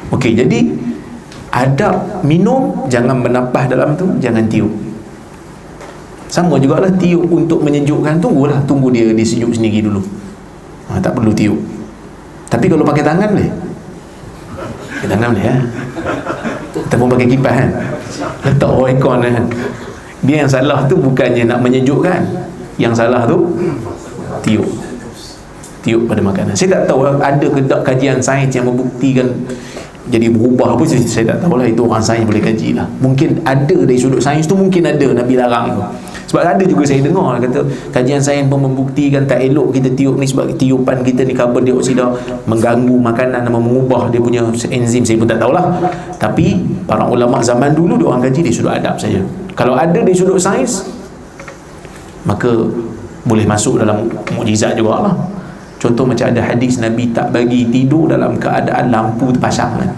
Okey, jadi adab minum, jangan bernafas dalam tu, jangan tiup. Sama jugalah tiup untuk menyejukkan, tunggu dia sejuk sendiri dulu. Tak perlu tiup. Tapi kalau pakai tangan boleh. Pakai tangan boleh ya. Ataupun pakai kipas kan. Letak aircon kan. Dia yang salah tu bukannya nak menyejukkan. Yang salah tu tiup pada makanan. Saya tak tahu ada ke tak kajian sains yang membuktikan jadi berubah apa, saya tak tahulah. Itu orang sains boleh kaji lah. Mungkin ada dari sudut sains tu, mungkin ada Nabi larang tu. Sebab ada juga saya dengar kata kajian sains pun membuktikan tak elok kita tiup ni, sebab tiupan kita ni karbon dioksida mengganggu makanan dan mengubah dia punya enzim. Saya pun tak tahulah. Tapi para ulama zaman dulu dia orang kaji dari sudut adab saja. Kalau ada dari sudut sains, maka boleh masuk dalam mukjizat juga lah. Contoh macam ada hadis Nabi tak bagi tidur dalam keadaan lampu terpasang kan.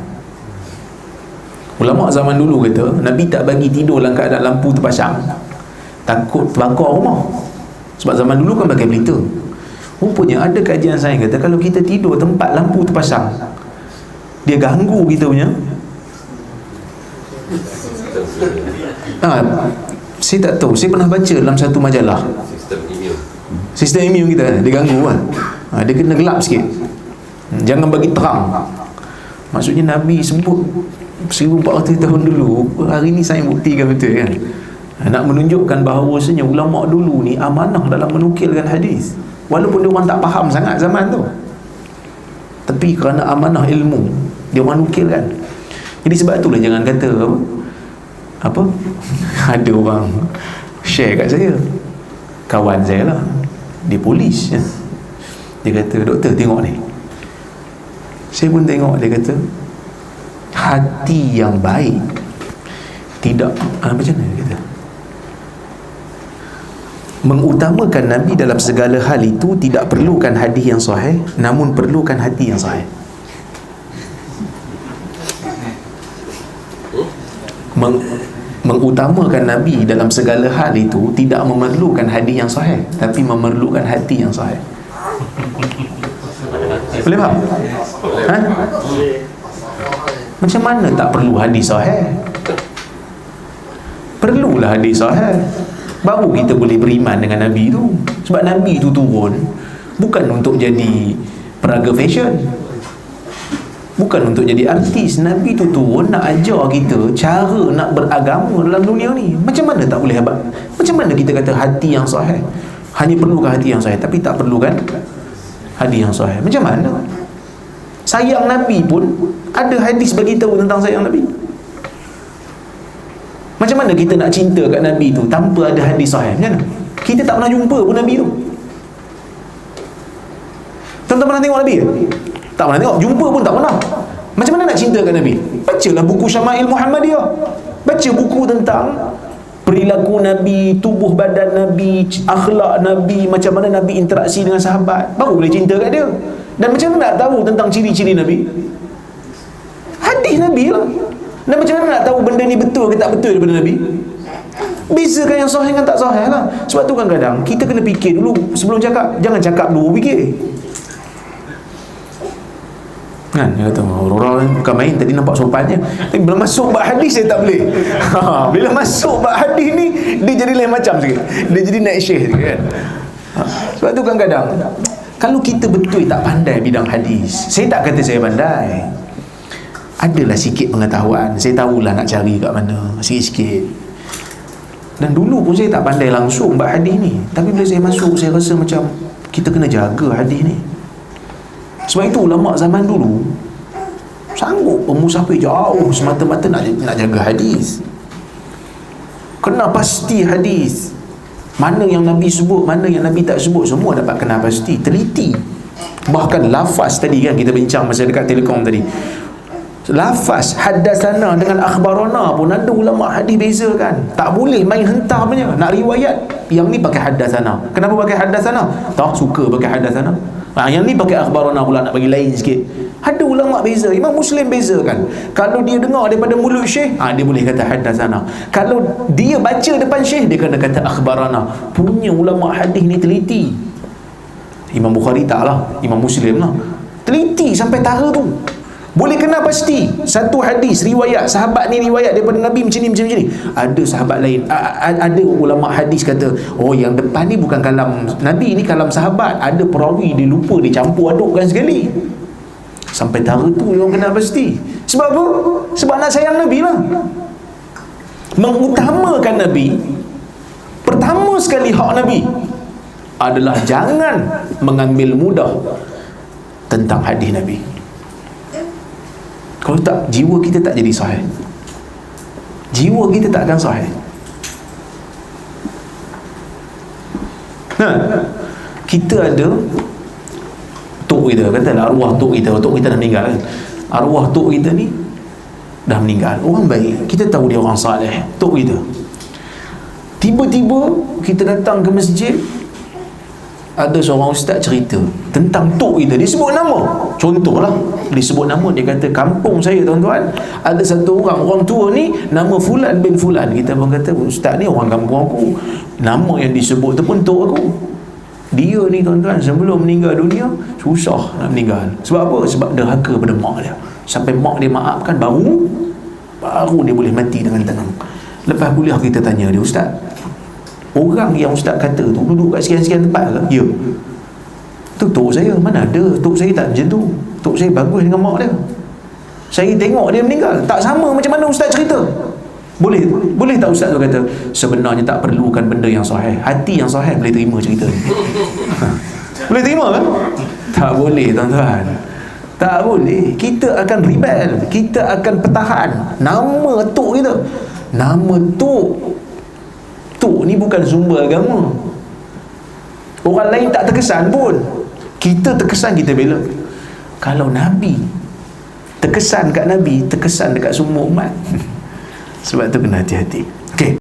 Ulama zaman dulu kata Nabi tak bagi tidur dalam keadaan lampu terpasang, takut pelakor rumah. Sebab zaman dulu kan pakai pelita. Rupanya ada kajian sains kata kalau kita tidur tempat lampu terpasang, dia ganggu kita punya saya tak tahu, saya pernah baca dalam satu majalah sistem imun kita, dia ganggu kan. Dia kena gelap sikit, jangan bagi terang. Maksudnya Nabi sebut 1400 tahun dulu, hari ni saya buktikan betul kan. Nak menunjukkan bahawasanya ulama dulu ni amanah dalam menukilkan hadis, walaupun dia orang tak faham sangat zaman tu, tapi kerana amanah ilmu dia orang nukilkan. Jadi sebab itulah jangan kata apa ada orang share kat saya, kawan saya lah, dia polis ya. Dia kata, doktor tengok ni. Saya pun tengok, dia kata hati yang baik tidak macam mana dia kata, mengutamakan Nabi dalam segala hal itu tidak perlukan hadis yang sahih, namun perlukan hati yang sahih. Mengutamakan Nabi dalam segala hal itu tidak memerlukan hadis yang sahih, tapi memerlukan hati yang sahih. Boleh faham? Macam mana tak perlu hadis sahih? Perlulah hadis sahih, baru kita boleh beriman dengan Nabi tu. Sebab Nabi tu turun bukan untuk jadi peraga fashion, bukan untuk jadi artis. Nabi tu turun nak ajar kita cara nak beragama dalam dunia ni. Macam mana tak boleh abang? Macam mana kita kata hati yang sahih? Hanya perlukan hati yang sahih, tapi tak perlukan hadis yang sahih. Macam mana? Sayang Nabi pun ada hadis bagi tahu tentang sayang Nabi. Macam mana kita nak cinta kat Nabi tu tanpa ada hadis sahih? Macam mana? Kita tak pernah jumpa pun Nabi tu. Tuan-tuan pernah tengok Nabi? Tak pernah tengok. Jumpa pun tak pernah. Macam mana nak cinta kat Nabi? Bacalah buku Syama'il Muhammadiyah. Baca buku tentang perilaku Nabi, tubuh badan Nabi, akhlak Nabi, macam mana Nabi interaksi dengan sahabat, baru boleh cinta kat dia. Dan macam mana nak tahu tentang ciri-ciri Nabi? Hadis Nabi lah. Dan macam mana nak tahu benda ni betul ke tak betul daripada Nabi? Bezakan yang sahih dengan tak sahih lah. Sebab tu kadang-kadang kita kena fikir dulu sebelum cakap. Jangan cakap dulu, fikir kan. Dia kata orang bukan main, tadi nampak sopannya, tapi bila masuk bab hadis saya tak boleh. Bila masuk bab hadis ni dia jadi lain macam sikit, dia jadi naik syekh sikit kan. Sebab tu kadang-kadang kalau kita betul tak pandai bidang hadis, saya tak kata saya pandai, adalah sikit pengetahuan, saya tahulah nak cari kat mana sikit-sikit. Dan dulu pun saya tak pandai langsung bab hadis ni, tapi bila saya masuk saya rasa macam kita kena jaga hadis ni. Sebab itu ulama zaman dulu sanggup bermusafir jauh semata-mata nak jaga hadis. Kena pasti hadis, mana yang Nabi sebut, mana yang Nabi tak sebut, semua dapat kena pasti, teliti. Bahkan lafaz tadi kan kita bincang masa dekat Telekom tadi, lafaz haddatsana dengan akhbarana pun ada ulama hadis bezakan. Tak boleh main hentar punya. Nak riwayat yang ni pakai haddatsana. Kenapa pakai haddatsana? Tak suka pakai haddatsana. Yang ni pakai akhbarana pula, nak bagi lain sikit. Ada ulama beza. Imam Muslim bezakan. Kalau dia dengar daripada mulut syekh, dia boleh kata haddatsana. Kalau dia baca depan syekh, dia kena kata akhbarana. Punya ulama hadis ni teliti. Imam Bukhari tak lah, Imam Muslim lah, teliti sampai tara tu. Boleh kenal pasti satu hadis riwayat sahabat ni riwayat daripada Nabi macam ni macam ni. Ada sahabat lain, ada ulama hadis kata, oh yang depan ni bukan kalam Nabi, ni kalam sahabat. Ada perawi dia lupa, dia campur adukkan sekali. Sampai tara tu orang kenal pasti. Sebab apa? Sebab nak sayang Nabi lah. Mengutamakan Nabi, pertama sekali hak Nabi adalah jangan mengambil mudah tentang hadis Nabi. Kalau tak, jiwa kita tak jadi sahih. Jiwa kita tak akan sahih. Kita ada tok kita, katalah arwah tok kita dah meninggal kan? Arwah tok kita ni dah meninggal, orang baik, kita tahu dia orang saleh, tok kita. Tiba-tiba kita datang ke masjid, ada seorang ustaz cerita tentang tok kita, dia sebut nama. Contohlah, dia sebut nama, dia kata kampung saya tuan-tuan ada satu orang tua ni nama Fulan bin Fulan. Kita pun kata ustaz ni orang kampung aku, nama yang disebut tu pun tok aku. Dia ni tuan-tuan sebelum meninggal dunia susah nak meninggal. Sebab apa? Sebab derhaka pada mak dia. Sampai mak dia maafkan baru dia boleh mati dengan tenang. Lepas kuliah kita tanya dia, ustaz, orang yang ustaz kata tu duduk kat sekian-sekian tempat ke? Ya. Tu tok saya. Mana ada, tok saya tak macam tu. Tok saya bagus dengan mak dia. Saya tengok dia meninggal tak sama macam mana ustaz cerita. Boleh tak ustaz tu kata, sebenarnya tak perlukan benda yang sahih, hati yang sahih boleh terima cerita ni. Boleh terima kan? Tak boleh tuan-tuan, tak boleh. Kita akan rebel, kita akan pertahan nama tok kita. Nama tok ni bukan sumber agama. Orang lain tak terkesan pun, kita terkesan, kita bela. Kalau Nabi terkesan kat Nabi, terkesan dekat semua umat. Sebab tu kena hati-hati. Okey.